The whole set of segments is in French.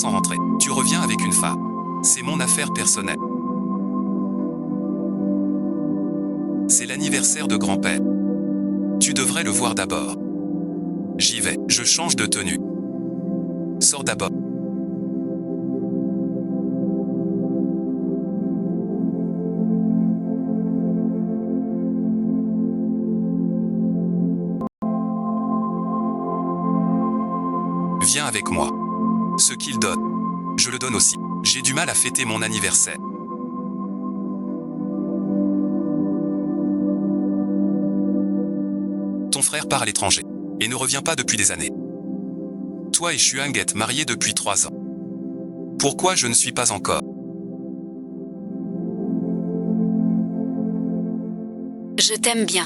sans rentrer. Tu reviens avec une femme. C'est mon affaire personnelle. C'est l'anniversaire de grand-père. Tu devrais le voir d'abord. J'y vais, je change de tenue. Sors d'abord. Viens avec moi. Ce qu'il donne, je le donne aussi. J'ai du mal à fêter mon anniversaire. Ton frère part à l'étranger et ne revient pas depuis des années. Toi et Shuang êtes mariés depuis 3 ans. Pourquoi je ne suis pas encore? Je t'aime bien.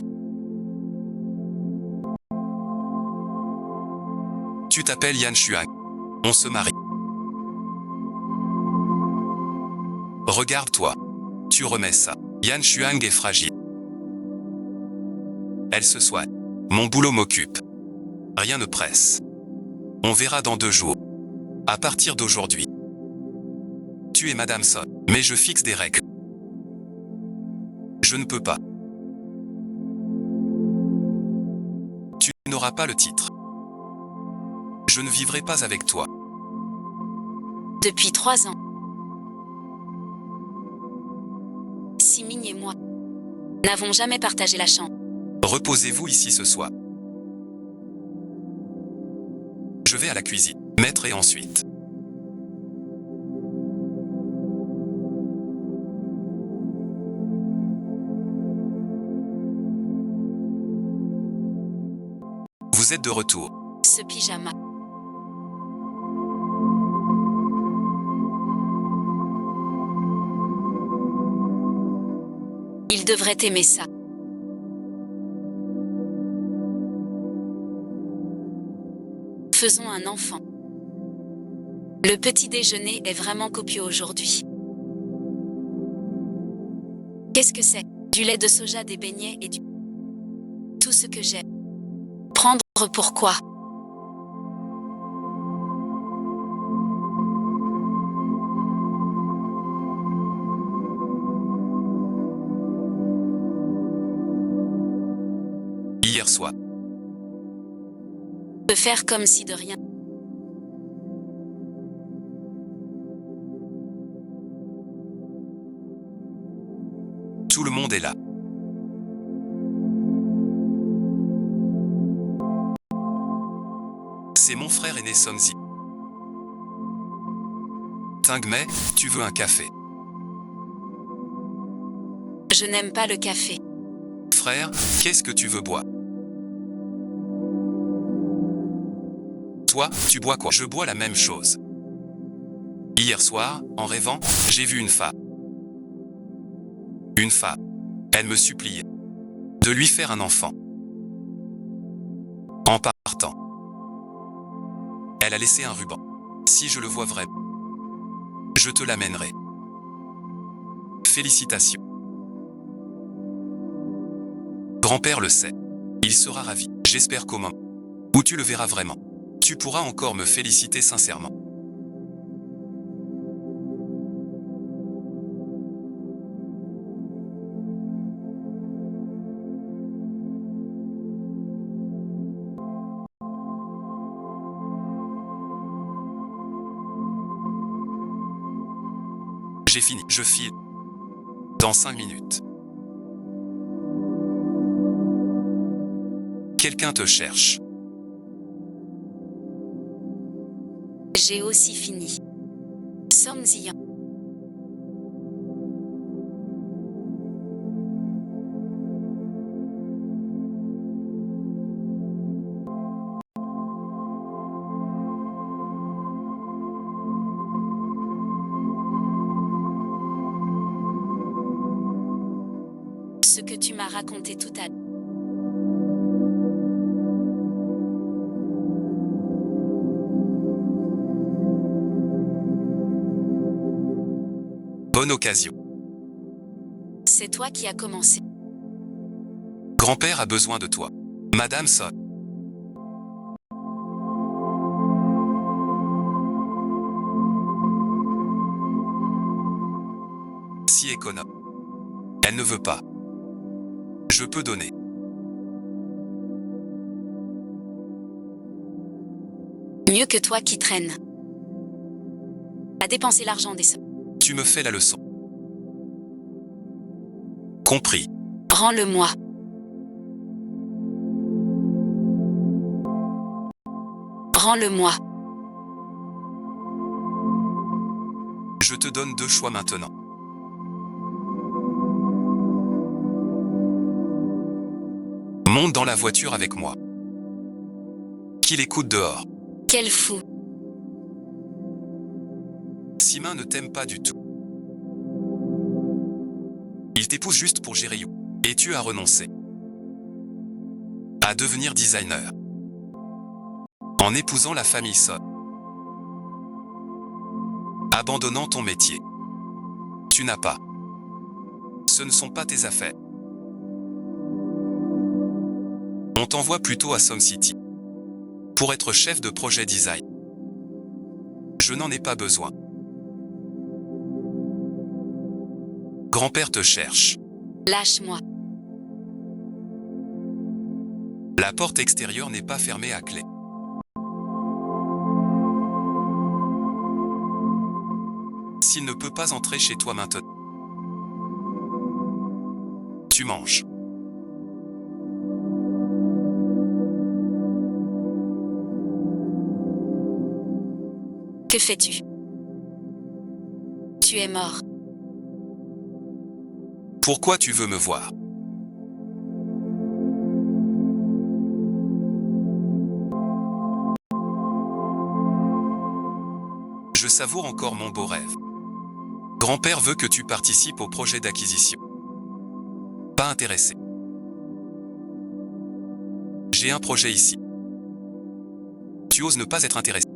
Tu t'appelles Yan Shuang. On se marie. Regarde-toi. Tu remets ça. Yan Shuang est fragile. Elle se soigne. Mon boulot m'occupe. Rien ne presse. On verra dans 2 jours. À partir d'aujourd'hui. Tu es Madame Son. Mais je fixe des règles. Je ne peux pas. Tu n'auras pas le titre. Je ne vivrai pas avec toi. Depuis 3 ans. Siming et moi n'avons jamais partagé la chambre. Reposez-vous ici ce soir. Je vais à la cuisine. Mettre et ensuite. Vous êtes de retour. Ce pyjama. Il devrait aimer ça. Faisons un enfant. Le petit déjeuner est vraiment copieux aujourd'hui. Qu'est-ce que c'est? Du lait de soja, des beignets et du... Tout ce que j'ai. Prendre pourquoi? Hier soir. De faire comme si de rien. Tout le monde est là. C'est mon frère aîné Somzi. Tingmei, tu veux un café? Je n'aime pas le café. Frère, qu'est-ce que tu veux boire? Toi, tu bois quoi? Je bois la même chose. Hier soir, en rêvant, j'ai vu une femme. Une femme. Elle me suppliait de lui faire un enfant. En partant, elle a laissé un ruban. Si je le vois vraiment, je te l'amènerai. Félicitations. Grand-père le sait. Il sera ravi. J'espère qu'au moment où tu le verras vraiment, tu pourras encore me féliciter sincèrement. J'ai fini. Je file. Dans 5 minutes. Quelqu'un te cherche. J'ai aussi fini. Sommes-y. Ce que tu m'as raconté tout à l'heure. Bonne occasion. C'est toi qui as commencé. Grand-père a besoin de toi. Madame Son. économe. Elle ne veut pas. Je peux donner. Mieux que toi qui traîne à dépenser l'argent des sommes. Tu me fais la leçon. Compris. Rends-le-moi. Rends-le-moi. Je te donne 2 choix maintenant. Monte dans la voiture avec moi. Qu'il écoute dehors. Quel fou. Simin ne t'aime pas du tout. Il t'épouse juste pour gérer You. Et tu as renoncé à devenir designer. En épousant la famille Son. Abandonnant ton métier. Tu n'as pas. Ce ne sont pas tes affaires. On t'envoie plutôt à Som City. Pour être chef de projet design. Je n'en ai pas besoin. Grand-père te cherche. Lâche-moi. La porte extérieure n'est pas fermée à clé. S'il ne peut pas entrer chez toi maintenant, tu manges. Que fais-tu? Tu es mort. Pourquoi tu veux me voir? Je savoure encore mon beau rêve. Grand-père veut que tu participes au projet d'acquisition. Pas intéressé. J'ai un projet ici. Tu oses ne pas être intéressé.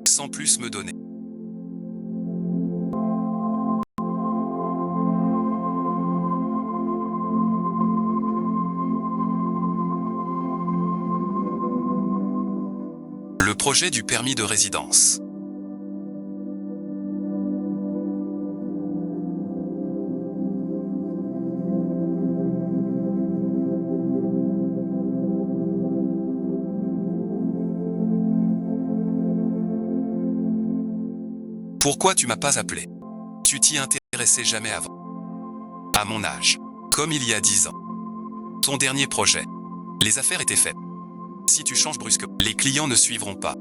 Sans plus me donner. Le projet du permis de résidence. Pourquoi tu m'as pas appelé? Tu t'y intéressais jamais avant. À mon âge. Comme il y a 10 ans. Ton dernier projet. Les affaires étaient faites. Si tu changes brusquement, les clients ne suivront pas.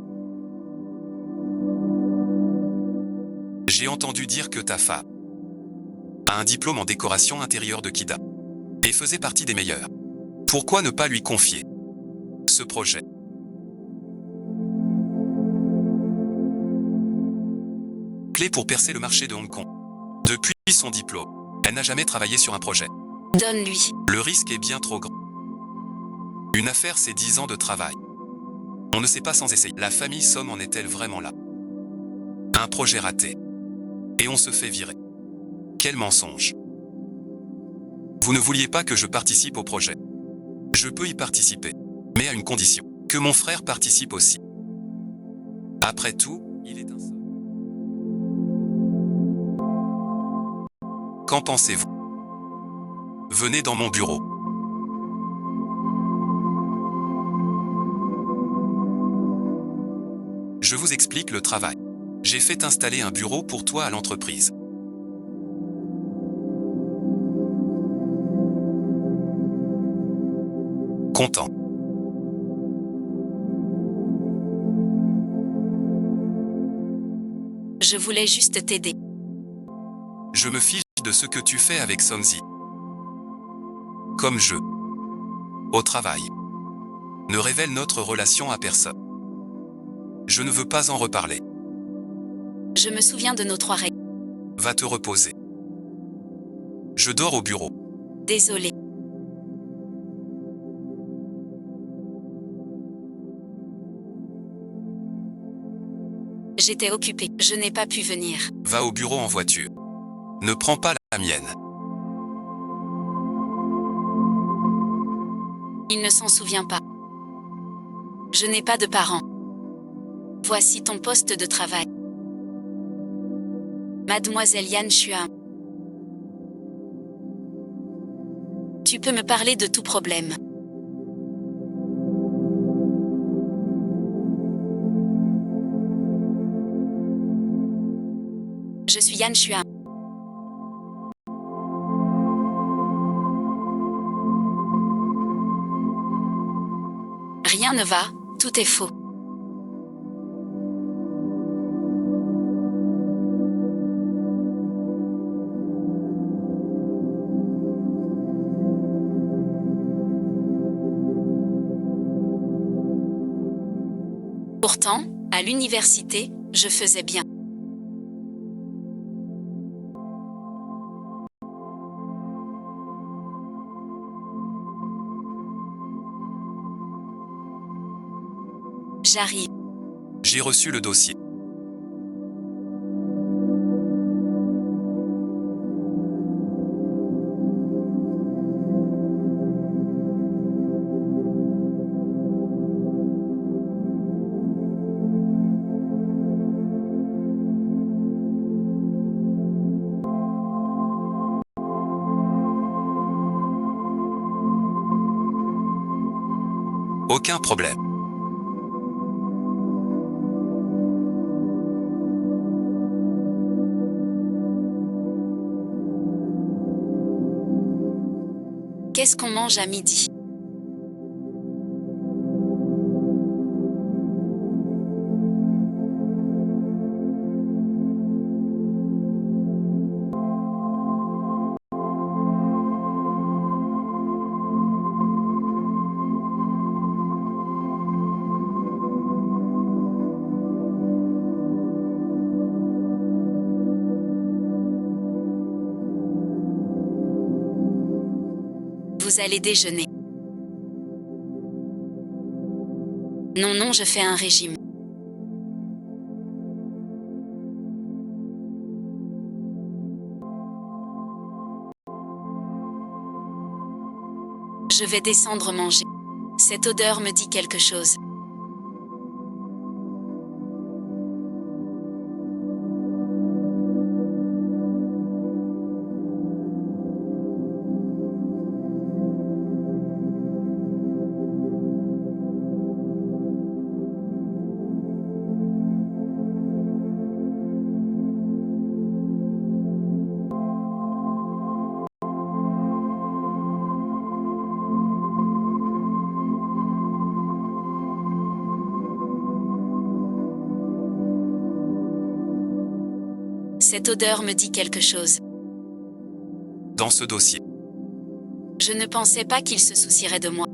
J'ai entendu dire que ta femme a un diplôme en décoration intérieure de Kida et faisait partie des meilleurs. Pourquoi ne pas lui confier ce projet? Clé pour percer le marché de Hong Kong. Depuis son diplôme, elle n'a jamais travaillé sur un projet. Donne-lui. Le risque est bien trop grand. Une affaire, c'est 10 ans de travail. On ne sait pas sans essayer. La famille Som en est-elle vraiment là? Un projet raté. Et on se fait virer. Quel mensonge. Vous ne vouliez pas que je participe au projet. Je peux y participer, mais à une condition. Que mon frère participe aussi. Après tout, il est un seul. Qu'en pensez-vous? Venez dans mon bureau. Je vous explique le travail. J'ai fait installer un bureau pour toi à l'entreprise. Content. Je voulais juste t'aider. Je me fiche de ce que tu fais avec Sonzi. Comme je. Au travail. Ne révèle notre relation à personne. Je ne veux pas en reparler. Je me souviens de nos 3 règles. Va te reposer. Je dors au bureau. Désolé. J'étais occupée. Je n'ai pas pu venir. Va au bureau en voiture. Ne prends pas la mienne. Il ne s'en souvient pas. Je n'ai pas de parents. Voici ton poste de travail. Mademoiselle Yan Xuan. Tu peux me parler de tout problème. Je suis Yan Xuan. Rien ne va, tout est faux. Pourtant, à l'université, je faisais bien. J'arrive. J'ai reçu le dossier. Aucun problème. Qu'est-ce qu'on mange à midi? Vous allez déjeuner. Non, non, je fais un régime. Je vais descendre manger. Cette odeur me dit quelque chose. Cette odeur me dit quelque chose. Dans ce dossier. Je ne pensais pas qu'il se soucierait de moi.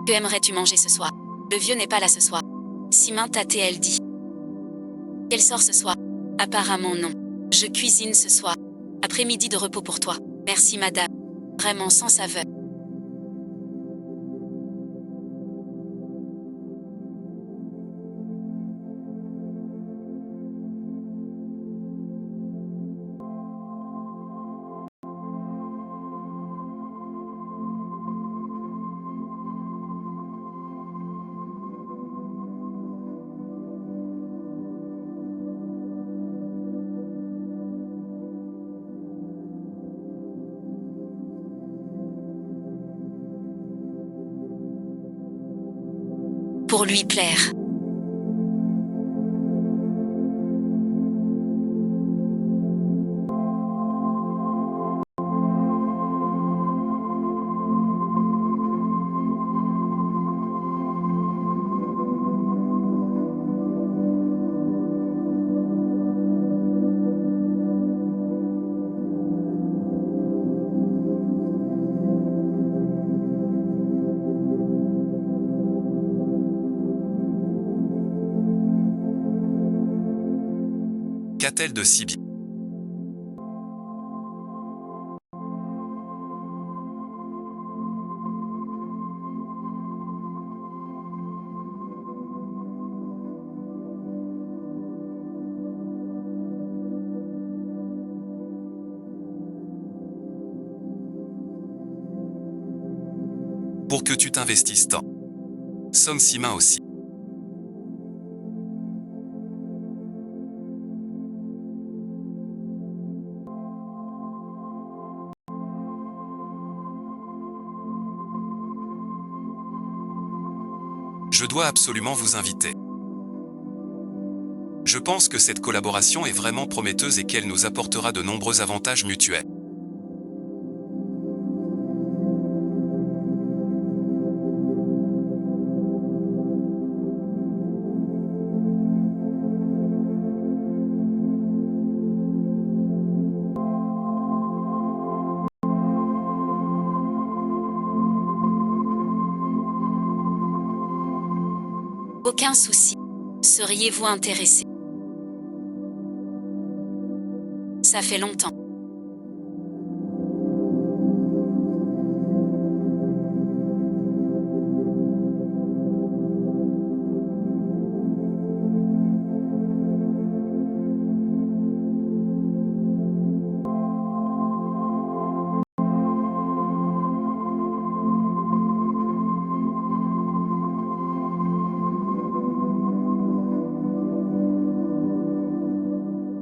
Que aimerais-tu manger ce soir? Le vieux n'est pas là ce soir. Simin tâté, elle dit. Qu'elle sort ce soir? Apparemment non. Je cuisine ce soir. Après-midi de repos pour toi. Merci madame. Vraiment sans saveur. Pour lui plaire. Qu'a-t-elle de si bien? Pour que tu t'investisses tant. Sommes si mains aussi. Je dois absolument vous inviter. Je pense que cette collaboration est vraiment prometteuse et qu'elle nous apportera de nombreux avantages mutuels. Aucun souci. Seriez-vous intéressé? Ça fait longtemps.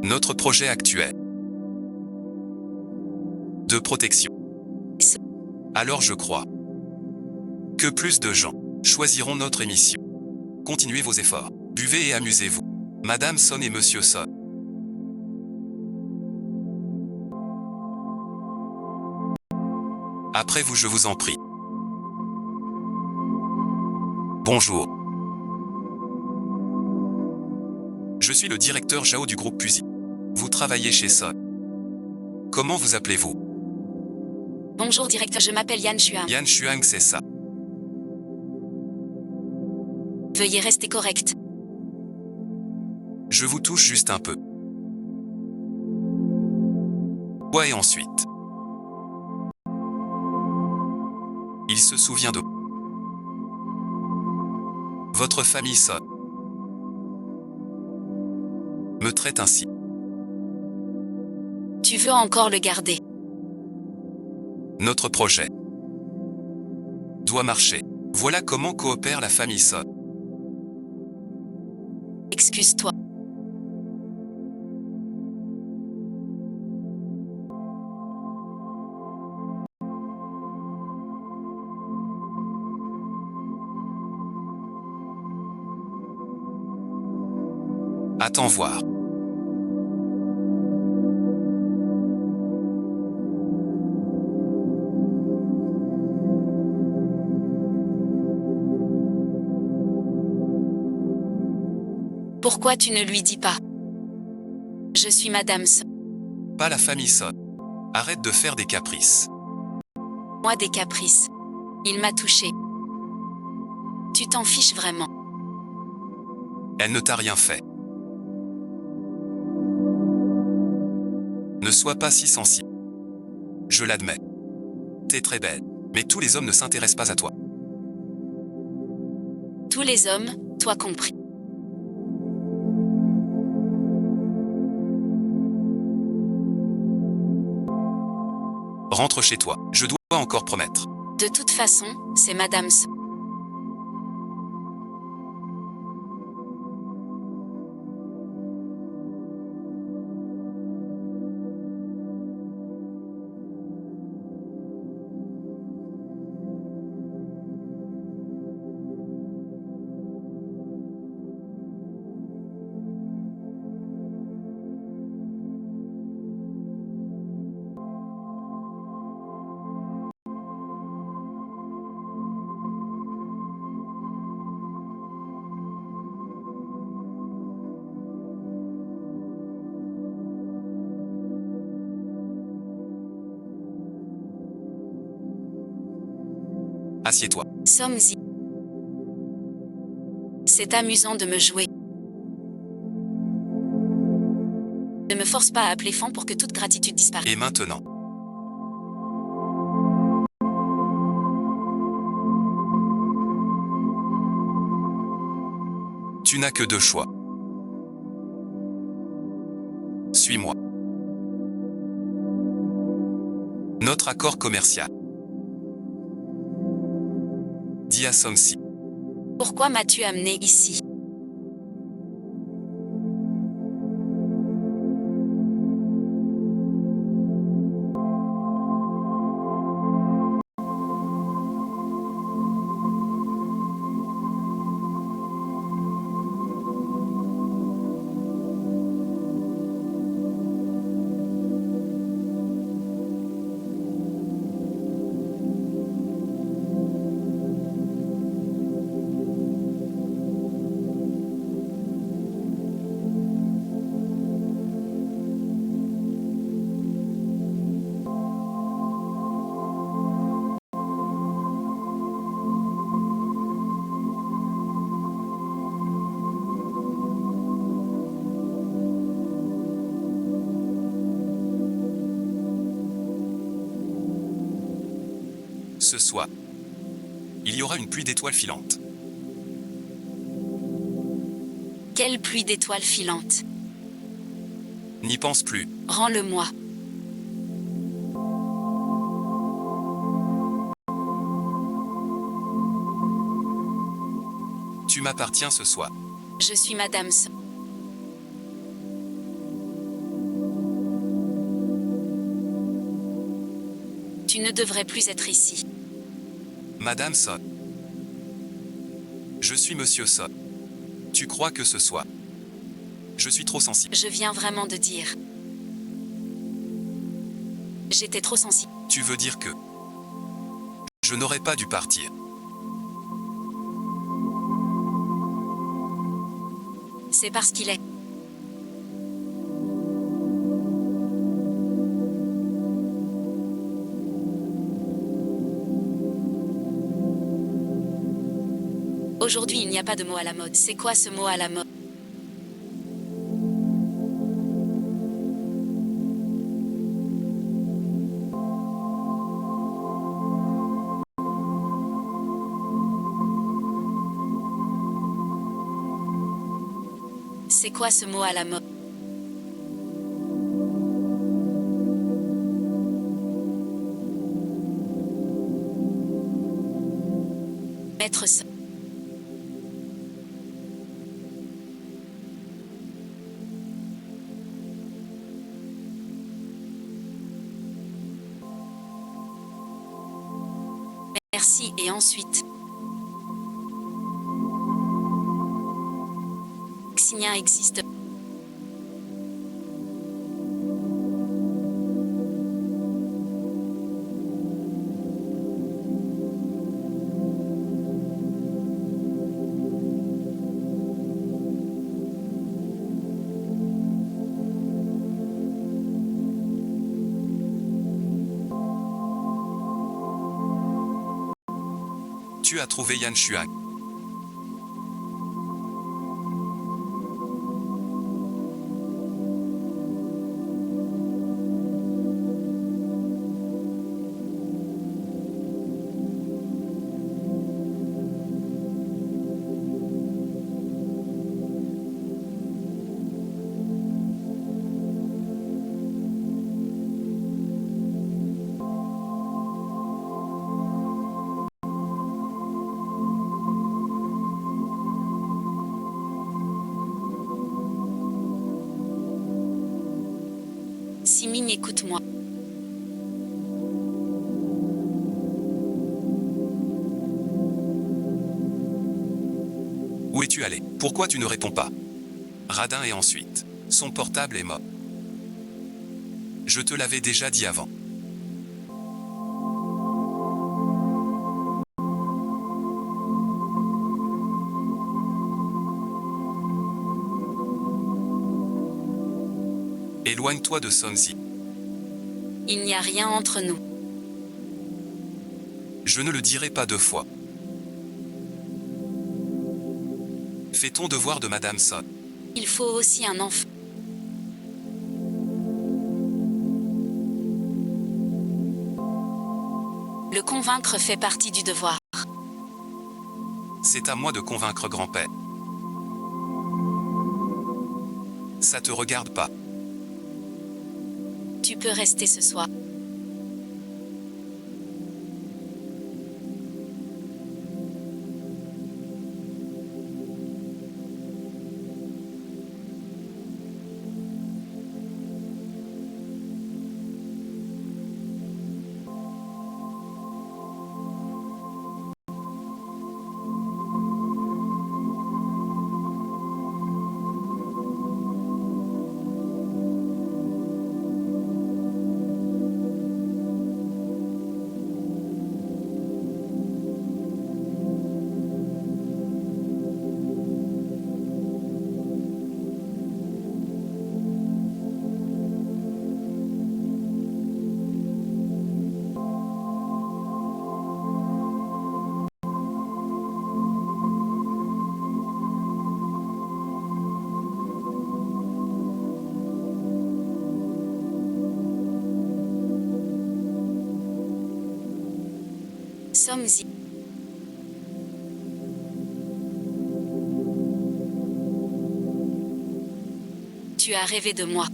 Notre projet actuel de protection. Alors je crois que plus de gens choisiront notre émission. Continuez vos efforts. Buvez et amusez-vous. Madame Son et Monsieur Son. Après vous, je vous en prie. Bonjour. Je suis le directeur Jao du groupe Pusi. Vous travaillez chez Son. Comment vous appelez-vous? Bonjour directeur, je m'appelle Yan Xuan. Yan Xuang, c'est ça. Veuillez rester correct. Je vous touche juste un peu. Ouais, et ensuite. Il se souvient de votre famille Son. Me traite ainsi. Tu veux encore le garder? Notre projet doit marcher. Voilà comment coopère la famille Son. Excuse-toi. Attends voir. Pourquoi tu ne lui dis pas? Je suis Madame Son. Pas la famille Son. Arrête de faire des caprices. Moi des caprices. Il m'a touché. Tu t'en fiches vraiment. Elle ne t'a rien fait. Ne sois pas si sensible. Je l'admets. T'es très belle. Mais tous les hommes ne s'intéressent pas à toi. Tous les hommes, toi compris. Rentre chez toi. Je dois encore promettre. De toute façon, c'est Madame Son. Assieds-toi. Sommes-y. C'est amusant de me jouer. Ne me force pas à appeler Fan pour que toute gratitude disparaisse. Et maintenant. Tu n'as que deux choix. Suis-moi. Notre accord commercial Dis à Somsi. Pourquoi m'as-tu amené ici? Ce soir, il y aura une pluie d'étoiles filantes. Quelle pluie d'étoiles filantes! N'y pense plus. Rends-le-moi. Tu m'appartiens ce soir. Je suis Madame So. Tu ne devrais plus être ici. Madame Son. Je suis Monsieur Son. Tu crois que ce soit? Je suis trop sensible. Je viens vraiment de dire. J'étais trop sensible. Tu veux dire que je n'aurais pas dû partir. C'est parce qu'il est. Aujourd'hui, il n'y a pas de mot à la mode. C'est quoi ce mot à la mode? C'est quoi ce mot à la mode? Maître Son. Merci et ensuite. Xinien existe. Tu as trouvé Yan Shuang. Siming, écoute-moi. Où es-tu allé? Pourquoi tu ne réponds pas? Radin et ensuite. Son portable est mort. Je te l'avais déjà dit avant. Éloigne-toi de Somsi. Il n'y a rien entre nous. Je ne le dirai pas deux fois. Fais ton devoir de Madame Son. Il faut aussi un enfant. Le convaincre fait partie du devoir. C'est à moi de convaincre grand-père. Ça te regarde pas. Tu peux rester ce soir. Sommes-y. Tu as rêvé de moi.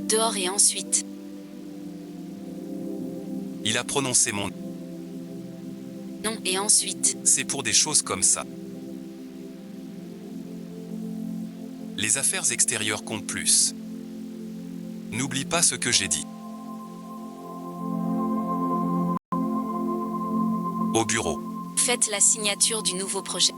Dehors et ensuite. Il a prononcé mon... Non et ensuite. C'est pour des choses comme ça. Les affaires extérieures comptent plus. N'oublie pas ce que j'ai dit. Au bureau. Faites la signature du nouveau projet.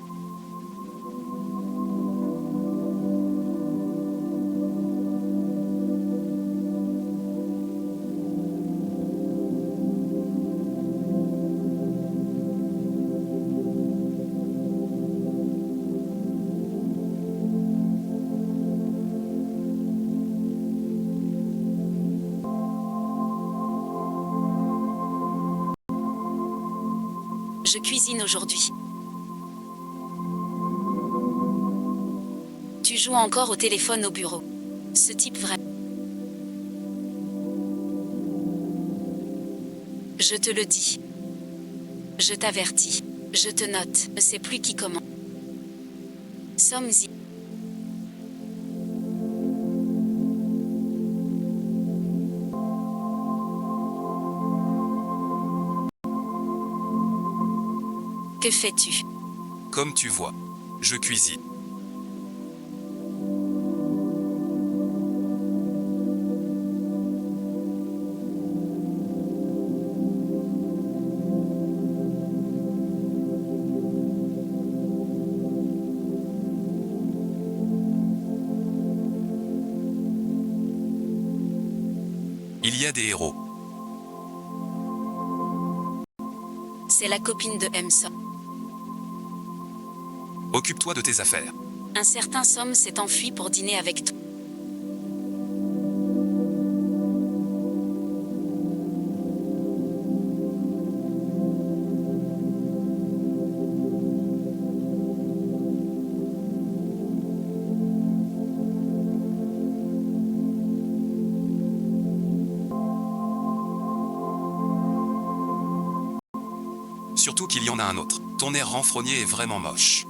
Je cuisine aujourd'hui. Tu joues encore au téléphone au bureau. Ce type vrai. Je te le dis. Je t'avertis. Je te note. Ne sais plus qui comment. Sommes-y. Que fais-tu? Comme tu vois, je cuisine. Il y a des héros. C'est la copine de Emsa. Occupe-toi de tes affaires. Un certain Somme s'est enfui pour dîner avec toi. Surtout qu'il y en a un autre. Ton air renfrogné est vraiment moche.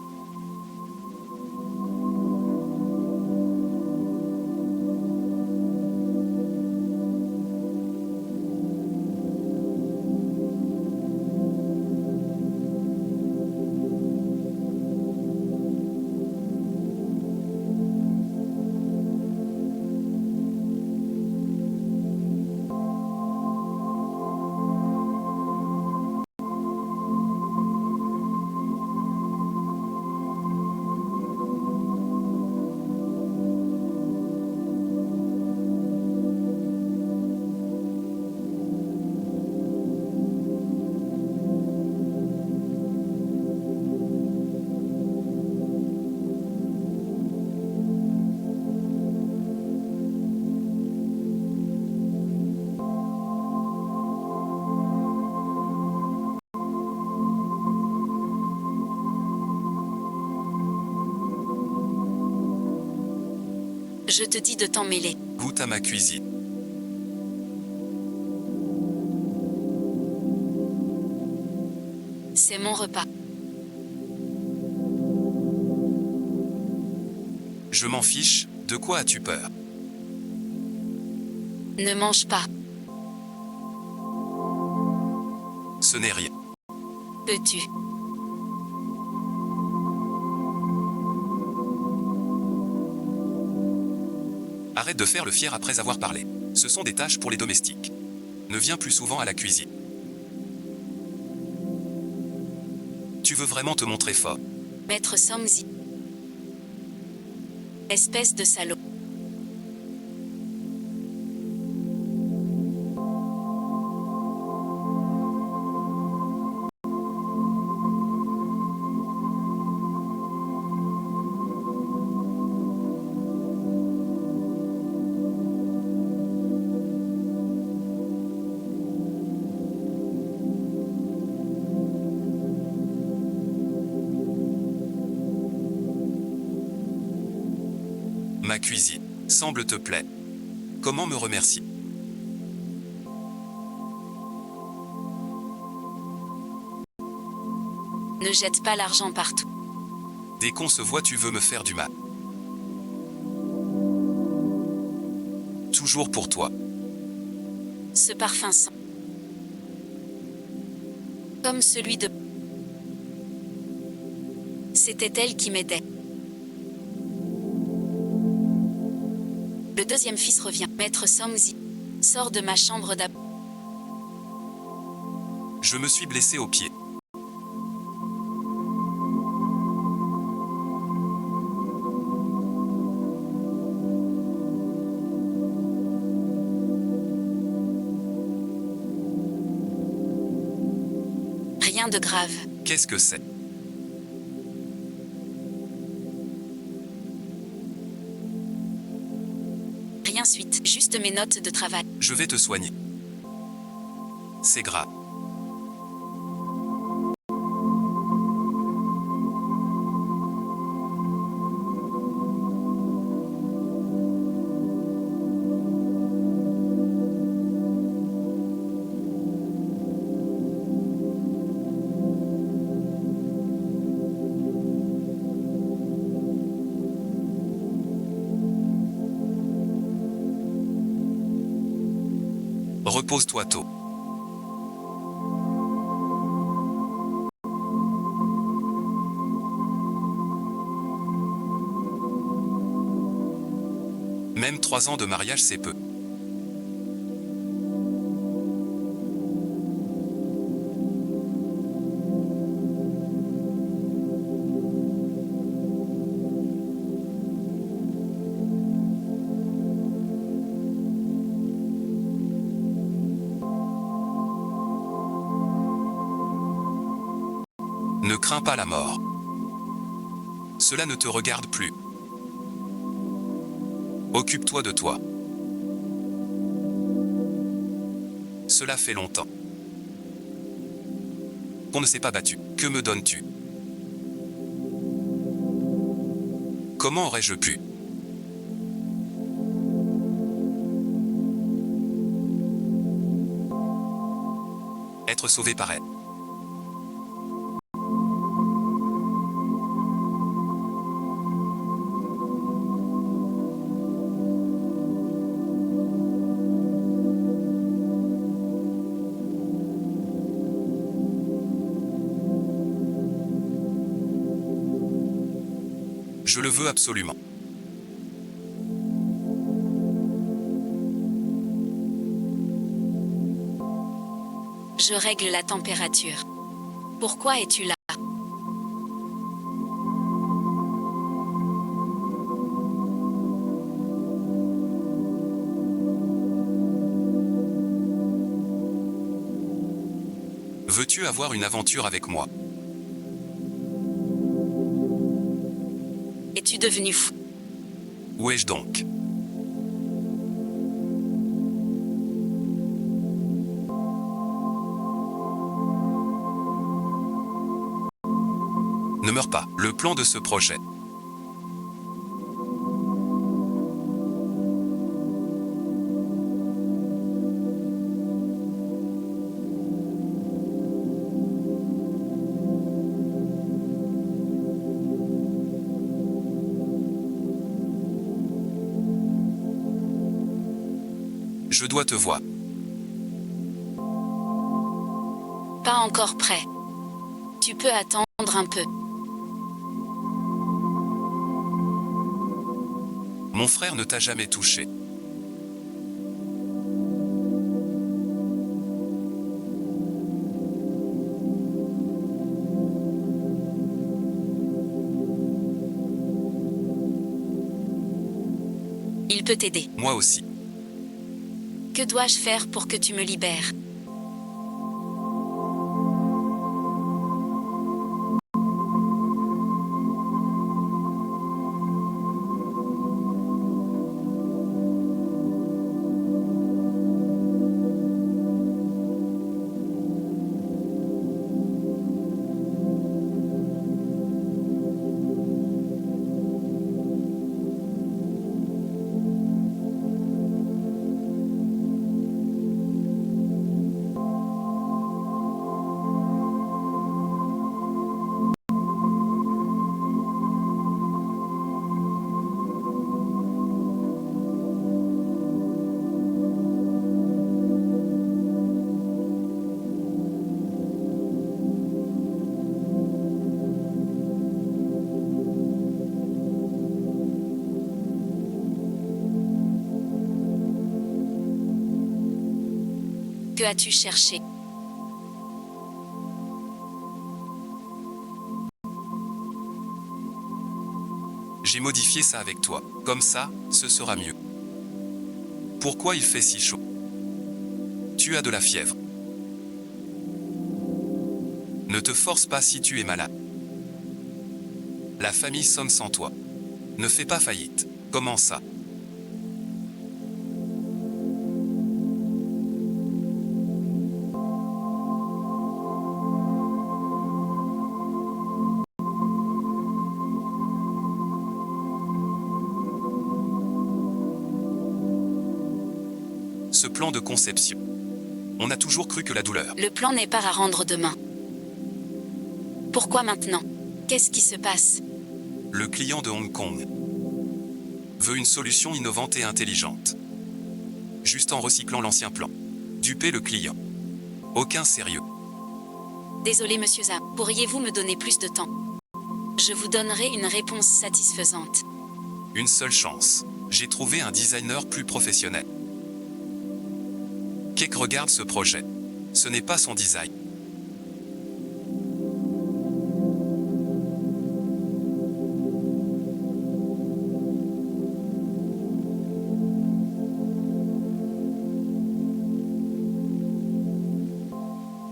Je te dis de t'en mêler. Goûte à ma cuisine. C'est mon repas. Je m'en fiche, de quoi as-tu peur? Ne mange pas. Ce n'est rien. Peux-tu? Arrête de faire le fier après avoir parlé. Ce sont des tâches pour les domestiques. Ne viens plus souvent à la cuisine. Tu veux vraiment te montrer fort? Maître Somsy. Espèce de salaud. Ma cuisine semble te plaire. Comment me remercier? Ne jette pas l'argent partout. Dès qu'on se voit, tu veux me faire du mal. Toujours pour toi. Ce parfum sent comme celui de... C'était elle qui m'aidait. Le deuxième fils revient. Maître Songzi sort de ma chambre d'abord. Je me suis blessé au pied. Rien de grave. Qu'est-ce que c'est? Rien suite. Juste mes notes de travail. Je vais te soigner. C'est grave. Repose-toi tôt. Même 3 ans de mariage, c'est peu. Ne crains pas la mort. Cela ne te regarde plus. Occupe-toi de toi. Cela fait longtemps qu'on ne s'est pas battu. Que me donnes-tu? Comment aurais-je pu? Être sauvé par elle. Je le veux absolument. Je règle la température. Pourquoi es-tu là? Veux-tu avoir une aventure avec moi? Es-tu devenu fou? Où ai-je donc? Ne meurs pas. Le plan de ce projet. Je dois te voir. Pas encore prêt. Tu peux attendre un peu. Mon frère ne t'a jamais touché. Il peut t'aider. Moi aussi. Que dois-je faire pour que tu me libères? Que as-tu cherché? J'ai modifié ça avec toi. Comme ça, ce sera mieux. Pourquoi il fait si chaud? Tu as de la fièvre. Ne te force pas si tu es malade. La famille sonne sans toi. Ne fais pas faillite. Comment ça? Ce plan de conception. On a toujours cru que la douleur. Le plan n'est pas à rendre demain. Pourquoi maintenant? Qu'est-ce qui se passe? Le client de Hong Kong veut une solution innovante et intelligente. Juste en recyclant l'ancien plan. Duper le client. Aucun sérieux. Désolé, monsieur Za, pourriez-vous me donner plus de temps? Je vous donnerai une réponse satisfaisante. Une seule chance. J'ai trouvé un designer plus professionnel. Keck regarde ce projet. Ce n'est pas son design.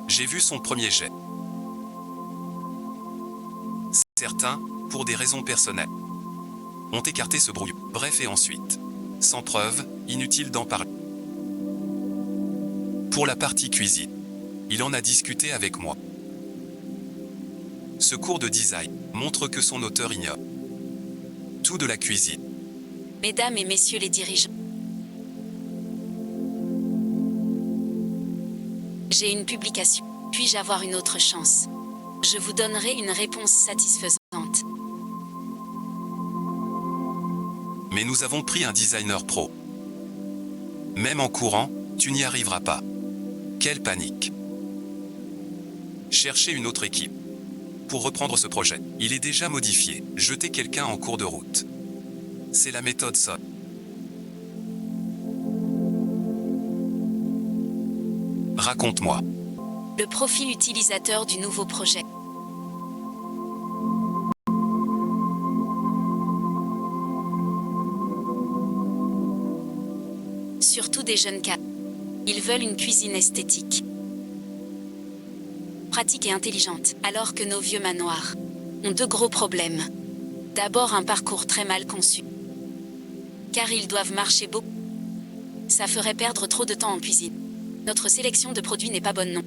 J'ai vu son premier jet. Certains, pour des raisons personnelles, ont écarté ce brouillon. Bref, et ensuite, sans preuve, inutile d'en parler. Pour la partie cuisine, il en a discuté avec moi. Ce cours de design montre que son auteur ignore tout de la cuisine. Mesdames et messieurs les dirigeants, j'ai une publication. Puis-je avoir une autre chance? Je vous donnerai une réponse satisfaisante. Mais nous avons pris un designer pro. Même en courant, tu n'y arriveras pas. Quelle panique. Cherchez une autre équipe. Pour reprendre ce projet, il est déjà modifié. Jetez quelqu'un en cours de route. C'est la méthode SON. Raconte-moi. Le profil utilisateur du nouveau projet. Surtout des jeunes cadres. Ils veulent une cuisine esthétique, pratique et intelligente, alors que nos vieux manoirs ont deux gros problèmes. D'abord, un parcours très mal conçu, car ils doivent marcher beaucoup. Ça ferait perdre trop de temps en cuisine. Notre sélection de produits n'est pas bonne, non.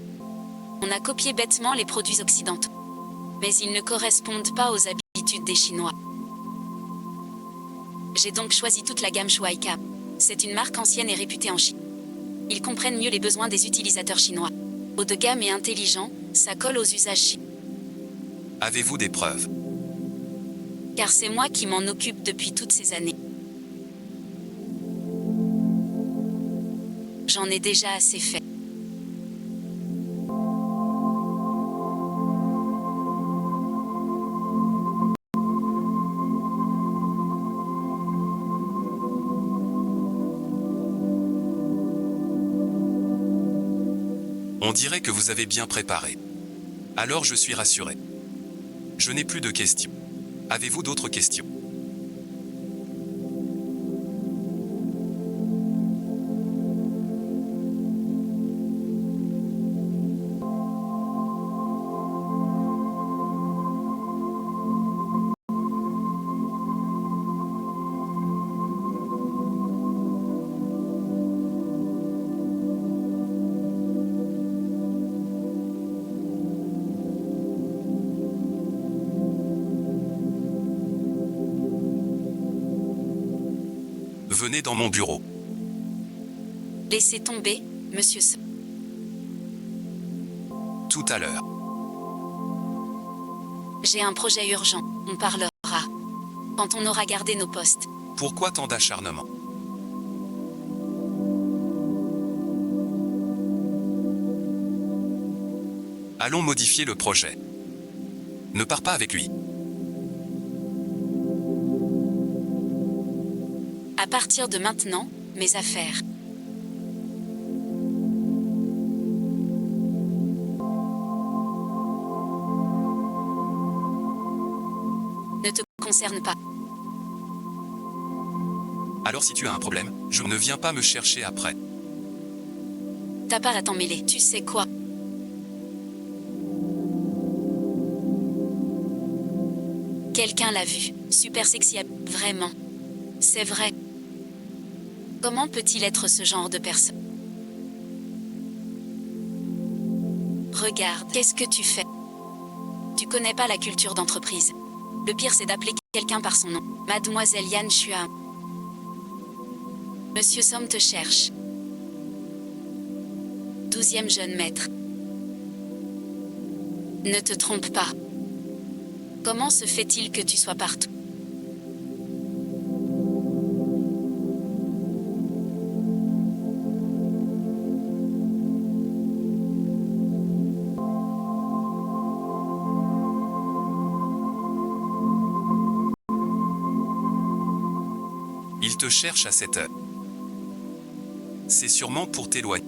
On a copié bêtement les produits occidentaux, mais ils ne correspondent pas aux habitudes des Chinois. J'ai donc choisi toute la gamme Shuaika. C'est une marque ancienne et réputée en Chine. Ils comprennent mieux les besoins des utilisateurs chinois. Haut de gamme et intelligent, ça colle aux usages chinois. Avez-vous des preuves? Car c'est moi qui m'en occupe depuis toutes ces années. J'en ai déjà assez fait. On dirait que vous avez bien préparé. Alors je suis rassuré. Je n'ai plus de questions. Avez-vous d'autres questions? Venez dans mon bureau. Laissez tomber, monsieur Se. Tout à l'heure. J'ai un projet urgent, on parlera quand on aura gardé nos postes. Pourquoi tant d'acharnement? Allons modifier le projet. Ne pars pas avec lui. À partir de maintenant, mes affaires. concerne pas. Alors si tu as un problème, je ne viens pas me chercher après. T'as pas à t'en mêler. Tu sais quoi? Quelqu'un l'a vu. Super sexy. Vraiment. C'est vrai. Comment peut-il être ce genre de personne? Regarde, qu'est-ce que tu fais? Tu connais pas la culture d'entreprise. Le pire, c'est d'appeler quelqu'un par son nom. Mademoiselle Yan Chua. Monsieur Somme te cherche. 12e jeune maître. Ne te trompe pas. Comment se fait-il que tu sois partout? Il te cherche à cette heure. C'est sûrement pour t'éloigner.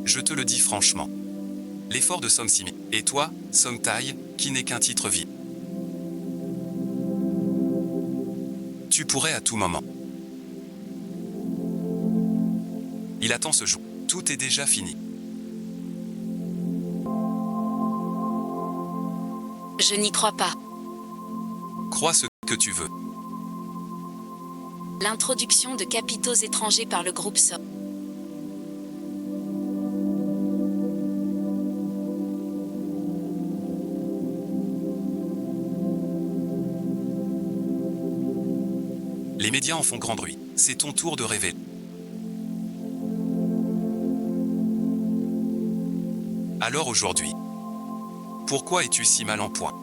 Je te le dis franchement. L'effort de Som Simi. Et toi, Som Tai, qui n'est qu'un titre vide. Tu pourrais à tout moment. Il attend ce jour. Tout est déjà fini. Je n'y crois pas. Crois ce que tu veux. L'introduction de capitaux étrangers par le groupe Somme. Les médias en font grand bruit. C'est ton tour de rêver. Alors aujourd'hui, pourquoi es-tu si mal en point?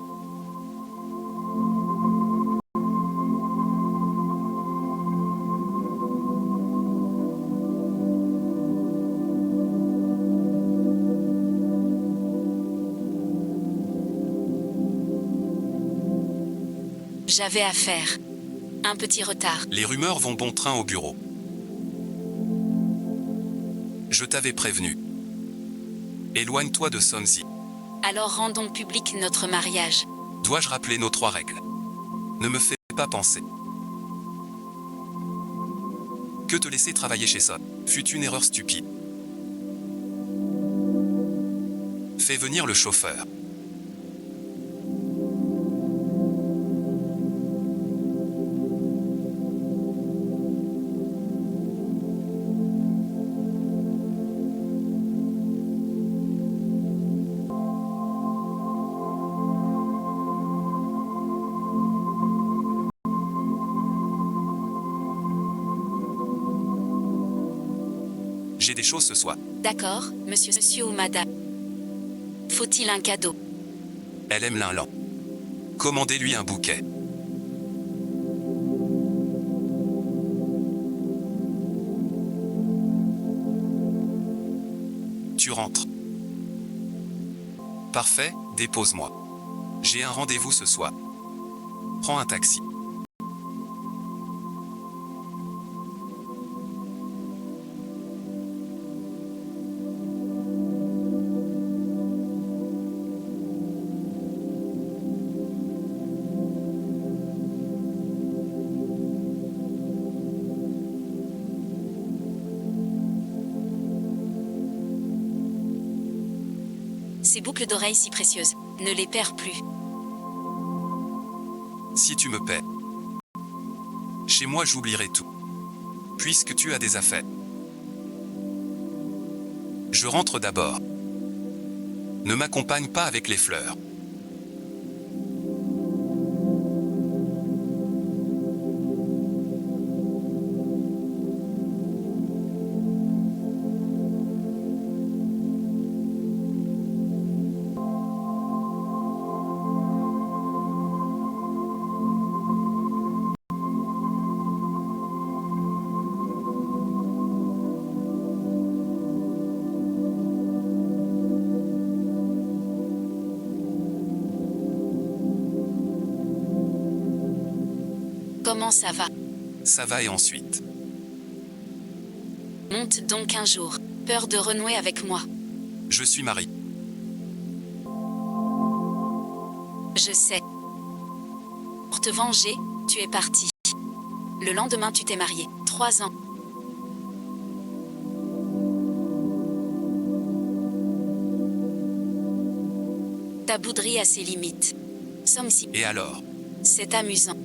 J'avais à faire. Un petit retard. Les rumeurs vont bon train au bureau. Je t'avais prévenu. Éloigne-toi de Sonzi. Alors rendons public notre mariage. Dois-je rappeler nos 3 règles? Ne me fais pas penser que te laisser travailler chez Son fut une erreur stupide. Fais venir le chauffeur. J'ai des choses ce soir. D'accord, monsieur ou madame. Faut-il un cadeau? Elle aime l'Inlan. Commandez-lui un bouquet. Tu rentres. Parfait, dépose-moi. J'ai un rendez-vous ce soir. Prends un taxi. Ces boucles d'oreilles si précieuses, ne les perds plus. Si tu me paies. Chez moi j'oublierai tout. Puisque tu as des affaires. Je rentre d'abord. Ne m'accompagne pas avec les fleurs. Comment ça va? Ça va et ensuite. Monte donc un jour. Peur de renouer avec moi. Je suis marié. Je sais. Pour te venger, tu es parti. Le lendemain, tu t'es marié. 3 ans. Ta bouderie a ses limites. Somme si. Et alors? C'est amusant.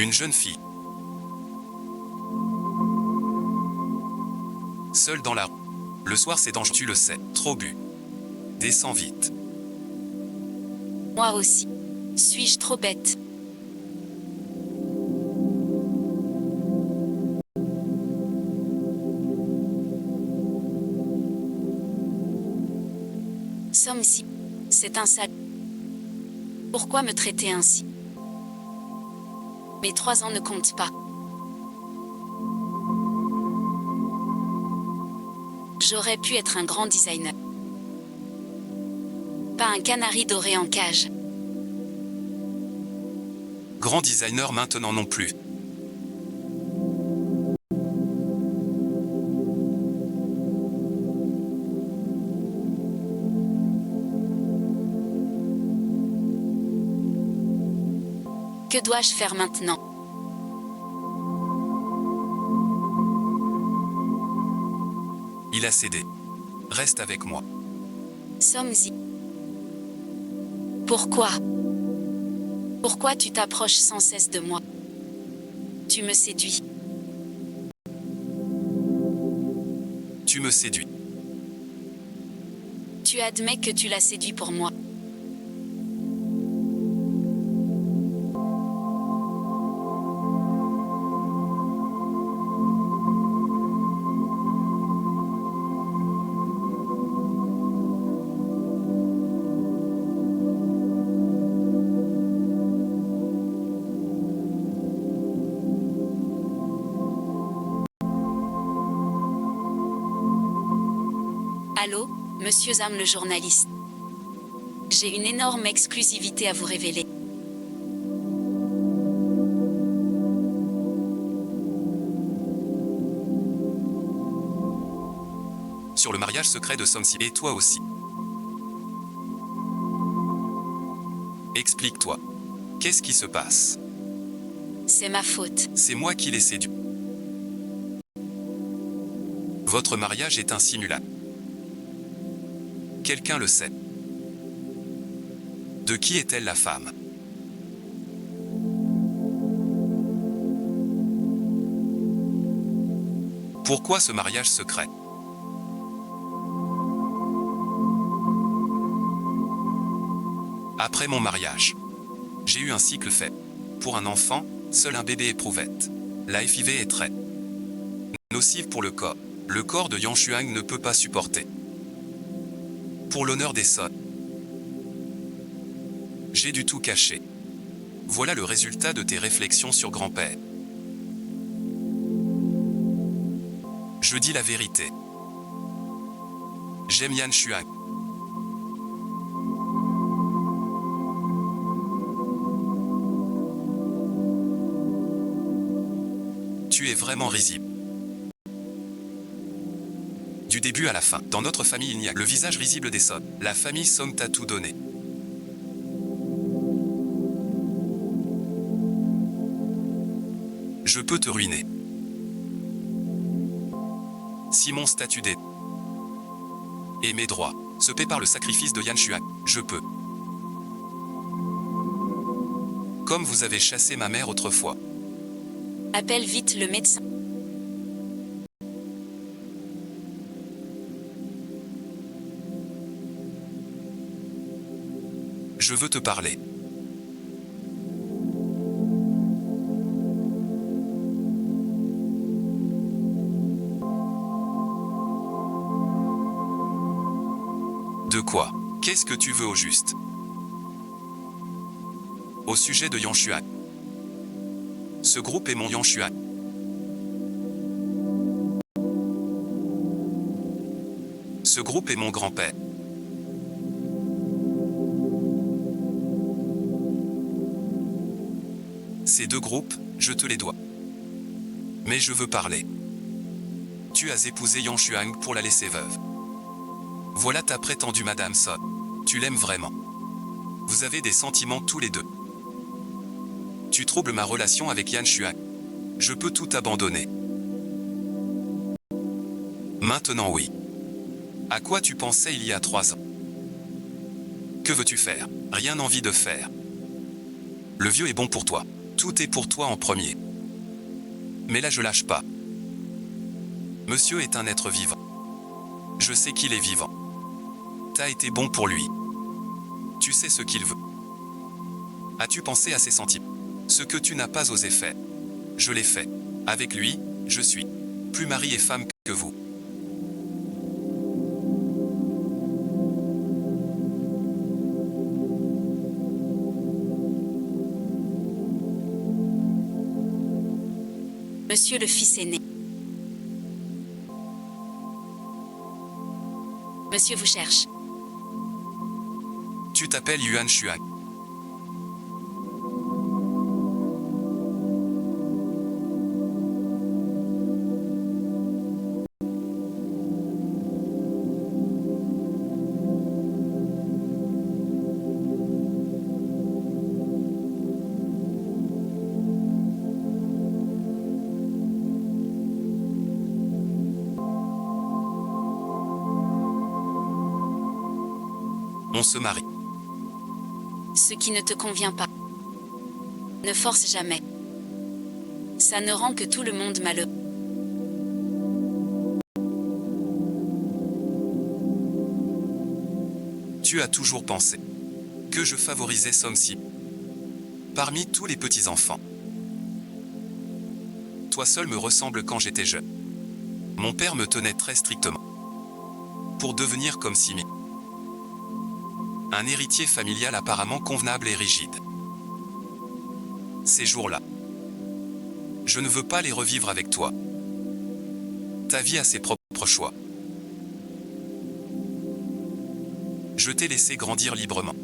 Une jeune fille. Seule dans la rue. Le soir c'est dangereux, tu le sais. Trop bu. Descends vite. Moi aussi. Suis-je trop bête? Somme si. C'est un sale. Pourquoi me traiter ainsi? Mes 3 ans ne comptent pas. J'aurais pu être un grand designer. Pas un canari doré en cage. Grand designer maintenant non plus. Que dois-je faire maintenant? Il a cédé. Reste avec moi. Somme-y. Pourquoi? Pourquoi tu t'approches sans cesse de moi? Tu me séduis. Tu me séduis. Tu admets que tu l'as séduit pour moi. Allô, monsieur Zam le journaliste. J'ai une énorme exclusivité à vous révéler. Sur le mariage secret de Somsi et toi aussi. Explique-toi. Qu'est-ce qui se passe? C'est ma faute. C'est moi qui l'ai séduit. Votre mariage est un simulacre. Quelqu'un le sait. De qui est-elle la femme? Pourquoi ce mariage secret? Après mon mariage, j'ai eu un cycle fait. Pour un enfant, seul un bébé éprouvette. La FIV est très nocive pour le corps. Le corps de Yang Shuang ne peut pas supporter. Pour l'honneur des Sons, j'ai dû tout cacher. Voilà le résultat de tes réflexions sur grand-père. Je dis la vérité. J'aime Yan Shuang. Tu es vraiment risible. Du début à la fin, dans notre famille il n'y a que le visage risible des Sons. La famille Song t'a tout donné. Je peux te ruiner. Si mon statut d'être et mes droits se paient par le sacrifice de Yan Shuang, je peux. Comme vous avez chassé ma mère autrefois. Appelle vite le médecin. Je veux te parler. De quoi? Qu'est-ce que tu veux au juste? Au sujet de Yang Shuang. Ce groupe est mon Yanshuan. Ce groupe est mon grand-père. Ces deux groupes, je te les dois. Mais je veux parler. Tu as épousé Yanshuang pour la laisser veuve. Voilà ta prétendue Madame Son. Tu l'aimes vraiment. Vous avez des sentiments tous les deux. Tu troubles ma relation avec Yan Shuang. Je peux tout abandonner. Maintenant oui. À quoi tu pensais il y a 3 ans? Que veux-tu faire? Rien envie de faire. Le vieux est bon pour toi. Tout est pour toi en premier. Mais là je lâche pas. Monsieur est un être vivant. Je sais qu'il est vivant. T'as été bon pour lui. Tu sais ce qu'il veut. As-tu pensé à ses sentiments? Ce que tu n'as pas osé faire. Je l'ai fait. Avec lui, je suis plus mari et femme que vous. Monsieur le fils aîné. Monsieur vous cherche. Tu t'appelles Yuan Shuang. On se marie. Ce qui ne te convient pas. Ne force jamais. Ça ne rend que tout le monde malheureux. Tu as toujours pensé que je favorisais Somsi parmi tous les petits-enfants. Toi seul me ressemble quand j'étais jeune. Mon père me tenait très strictement pour devenir comme Simi. Un héritier familial apparemment convenable et rigide. Ces jours-là, je ne veux pas les revivre avec toi. Ta vie a ses propres choix. Je t'ai laissé grandir librement.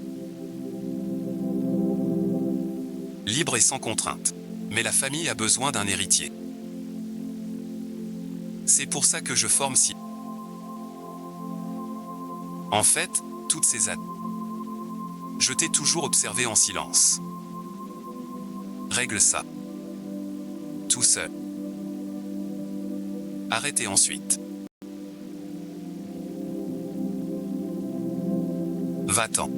Libre et sans contrainte. Mais la famille a besoin d'un héritier. C'est pour ça que je forme si. En fait, toutes ces années, je t'ai toujours observé en silence. Règle ça. Tout seul. Arrête et ensuite. Va-t'en.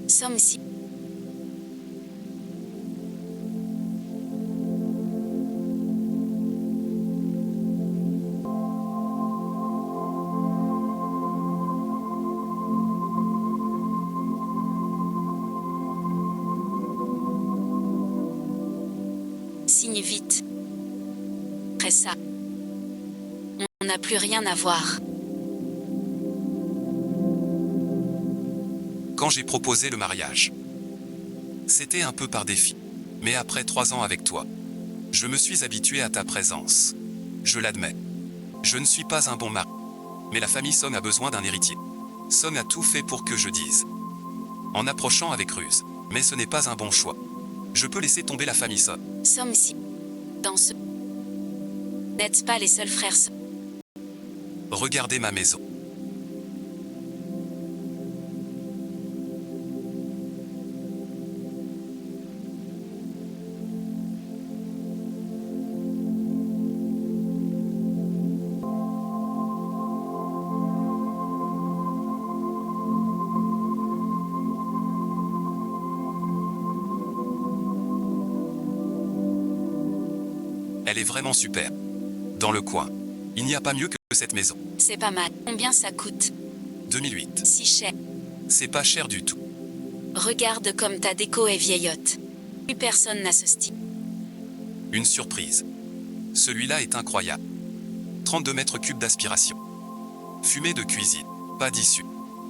Sommes ici. Signe vite. Après ça, on n'a plus rien à voir. Quand j'ai proposé le mariage, c'était un peu par défi. Mais après 3 ans avec toi, je me suis habitué à ta présence. Je l'admets. Je ne suis pas un bon mari. Mais la famille Song a besoin d'un héritier. Song a tout fait pour que je dise. En approchant avec ruse. Mais ce n'est pas un bon choix. Je peux laisser tomber la famille Song. Sommes ici. Dans ce... N'êtes pas les seuls frères. Regardez ma maison. Elle est vraiment super. Dans le coin, il n'y a pas mieux que cette maison. C'est pas mal. Combien ça coûte? 2008. Si cher. C'est pas cher du tout. Regarde comme ta déco est vieillotte. Plus personne n'a ce style. Une surprise. Celui-là est incroyable. 32 mètres cubes d'aspiration. Fumée de cuisine. Pas d'issue.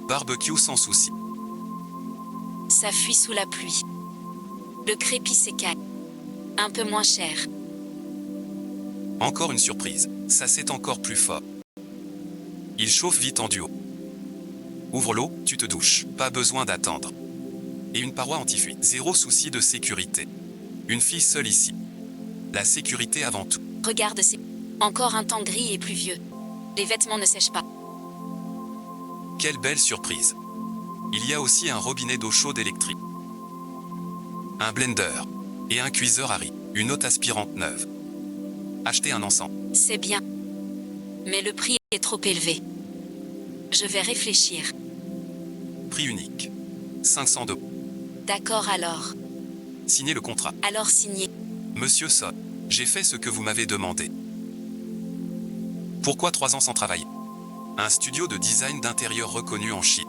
Barbecue sans souci. Ça fuit sous la pluie. Le crépi s'écaille. Un peu moins cher. Encore une surprise. Ça c'est encore plus fort. Il chauffe vite en duo. Ouvre l'eau, tu te douches. Pas besoin d'attendre. Et une paroi anti-fuite. Zéro souci de sécurité. Une fille seule ici. La sécurité avant tout. Regarde, c'est encore un temps gris et pluvieux. Les vêtements ne sèchent pas. Quelle belle surprise. Il y a aussi un robinet d'eau chaude électrique. Un blender. Et un cuiseur Harry. Une haute aspirante neuve. Acheter un encens. C'est bien. Mais le prix est trop élevé. Je vais réfléchir. Prix unique. 500 €. D'accord alors. Signez le contrat. Alors signé. Monsieur Son, j'ai fait ce que vous m'avez demandé. Pourquoi 3 ans sans travailler? Un studio de design d'intérieur reconnu en Chine.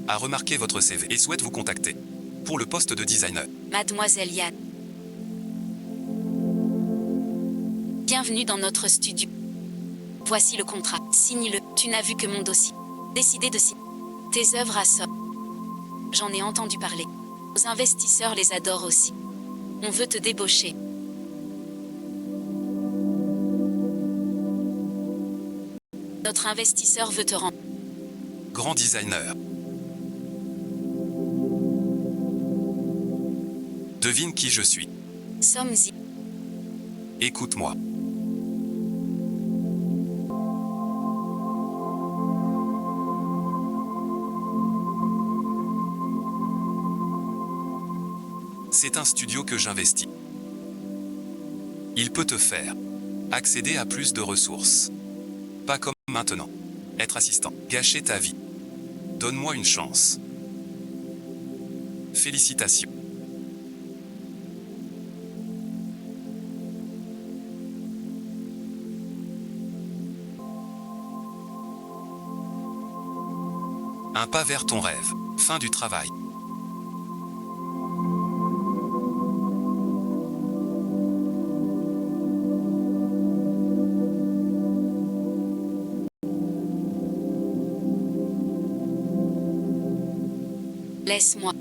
A remarqué votre CV et souhaite vous contacter pour le poste de designer. Mademoiselle Yann. Bienvenue dans notre studio. Voici le contrat. Signe-le. Tu n'as vu que mon dossier. Décidez de signer. Tes œuvres à ça. J'en ai entendu parler. Nos investisseurs les adorent aussi. On veut te débaucher. Notre investisseur veut te rendre. Grand designer. Devine qui je suis. Sommes-y. Écoute-moi. C'est un studio que j'investis. Il peut te faire accéder à plus de ressources. Pas comme maintenant. Être assistant. Gâcher ta vie. Donne-moi une chance. Félicitations. Un pas vers ton rêve. Fin du travail. Laisse-moi.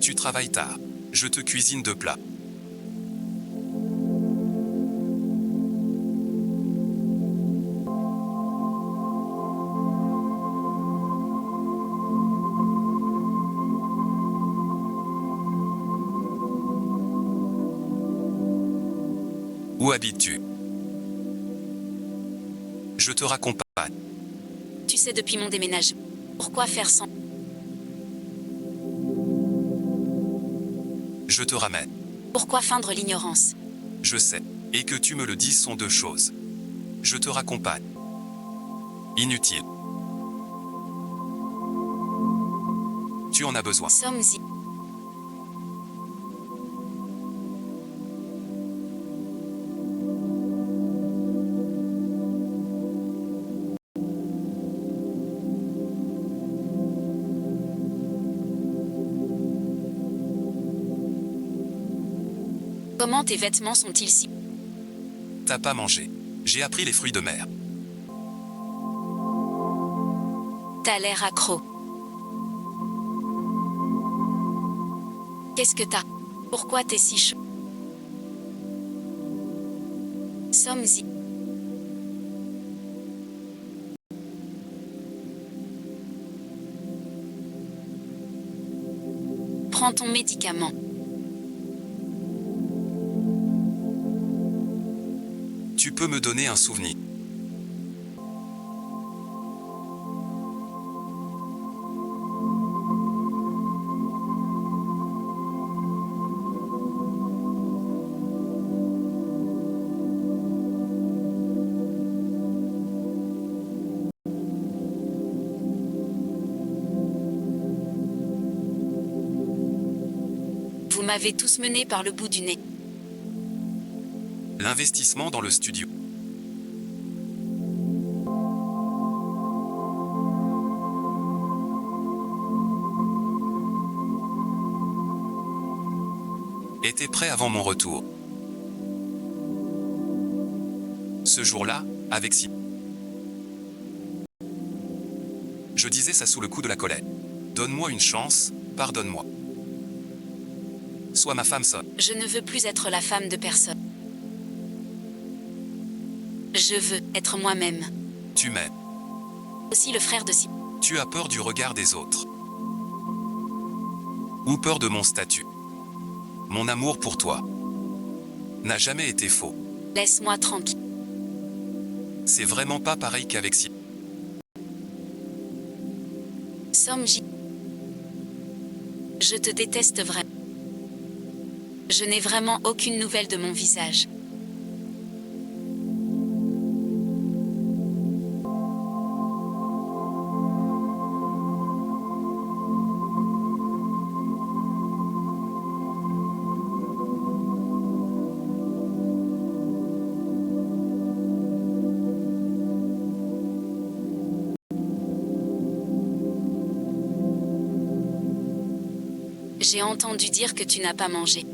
Tu travailles tard. Je te cuisine de plats. Où habites-tu? Je te raccompagne. Tu sais depuis mon déménagement. Pourquoi faire sans? Je te ramène. Pourquoi feindre l'ignorance? Je sais. Et que tu me le dises sont deux choses. Je te raccompagne. Inutile. Tu en as besoin. Sommes-y. Comment tes vêtements sont-ils si... T'as pas mangé. J'ai appris les fruits de mer. T'as l'air accro. Qu'est-ce que t'as? Pourquoi t'es si chaud? Sommes-y. Prends ton médicament. Tu peux me donner un souvenir. Vous m'avez tous mené par le bout du nez. L'investissement dans le studio. J'étais prêt avant mon retour. Ce jour-là, avec si. Je disais ça sous le coup de la colère. Donne-moi une chance, pardonne-moi. Sois ma femme seule. Je ne veux plus être la femme de personne. Je veux être moi-même. Tu m'aimes. Aussi le frère de Si. Tu as peur du regard des autres. Ou peur de mon statut. Mon amour pour toi n'a jamais été faux. Laisse-moi tranquille. C'est vraiment pas pareil qu'avec si. Somme J. Je te déteste vraiment. Je n'ai vraiment aucune nouvelle de mon visage. J'ai entendu dire que tu n'as pas mangé.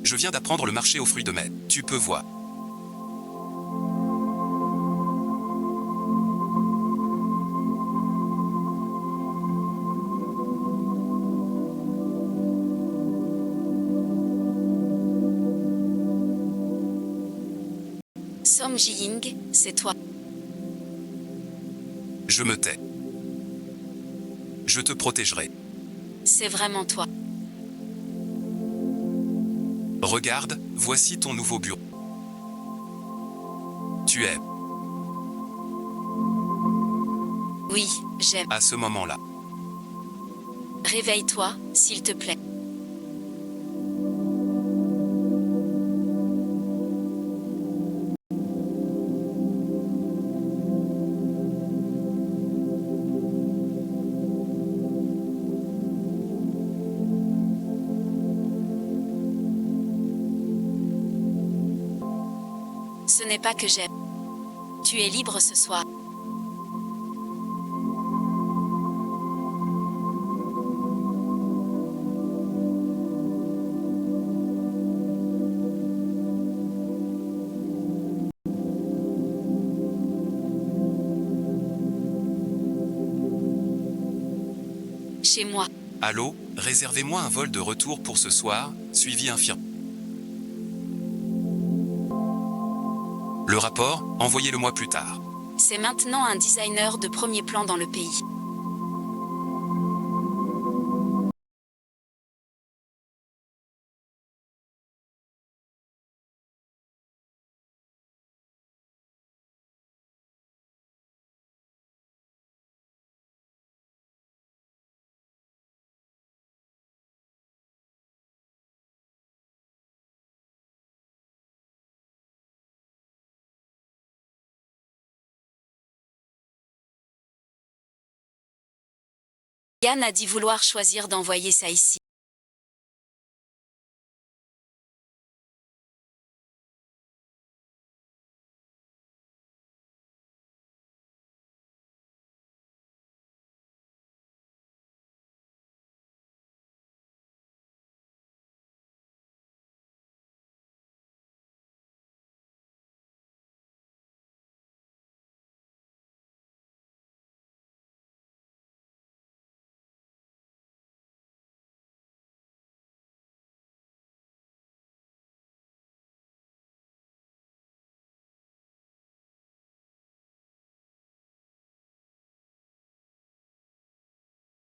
Je viens d'apprendre le marché aux fruits de mai. Tu peux voir. Somme Ji-Ying, c'est toi. Je me tais. Je te protégerai. C'est vraiment toi. Regarde, voici ton nouveau bureau. Tu aimes. Oui, j'aime. À ce moment-là, Réveille-toi, s'il te plaît. Ce n'est pas que j'aime. Tu es libre ce soir. Chez moi. allô, réservez-moi un vol de retour pour ce soir, suivi infirme. Le rapport, envoyez-le-moi plus tard. C'est maintenant un designer de premier plan dans le pays. Yann a dit vouloir choisir d'envoyer ça ici.